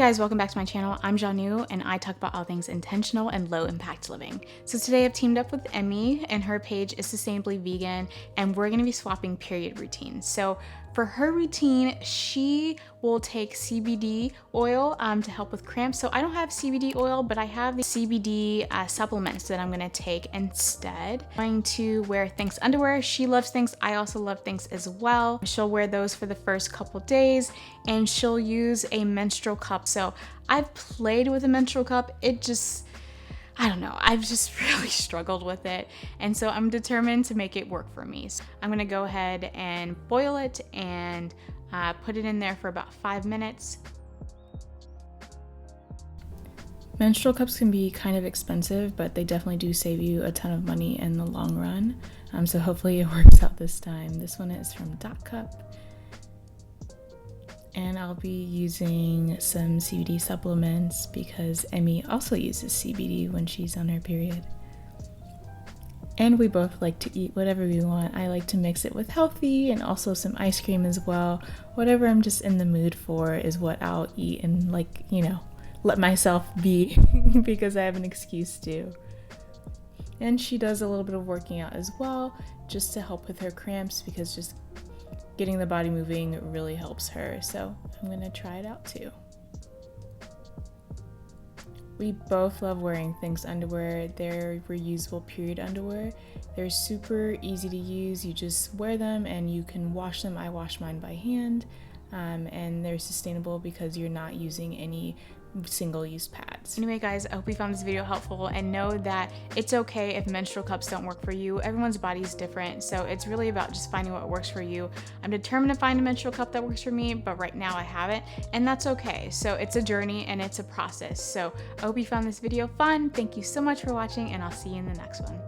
guys, welcome back to my channel. I'm Janu and I talk about all things intentional and low impact living. So today I've teamed up with Emmy and her page is Sustainably Vegan and we're gonna be swapping period routines. So for her routine, she will take CBD oil to help with cramps. So I don't have CBD oil, but I have the CBD supplements that I'm gonna take instead. I'm going to wear Thinx underwear. She loves Thinx, I also love Thinx as well. She'll wear those for the first couple days and she'll use a menstrual cup. So I've played with a menstrual cup. I don't know, I've just really struggled with it. And so I'm determined to make it work for me. So I'm gonna go ahead and boil it and put it in there for about 5 minutes. Menstrual cups can be kind of expensive, but they definitely do save you a ton of money in the long run. So hopefully it works out this time. This one is from Dot Cup. And I'll be using some CBD supplements because Emmy also uses CBD when she's on her period. And we both like to eat whatever we want. I like to mix it with healthy and also some ice cream as well. Whatever I'm just in the mood for is what I'll eat and let myself be because I have an excuse to. And she does a little bit of working out as well just to help with her cramps because just getting the body moving really helps her, so I'm gonna try it out too. We both love wearing Thinx underwear. They're reusable period underwear. They're super easy to use. You just wear them and you can wash them. I wash mine by hand, and they're sustainable because you're not using any single-use pads. Anyway guys, I hope you found this video helpful and know that it's okay if menstrual cups don't work for you. Everyone's body is different, so it's really about just finding what works for you. I'm determined to find a menstrual cup that works for me, but right now I haven't, and that's okay. So it's a journey and it's a process. So I hope you found this video fun. Thank you so much for watching and I'll see you in the next one.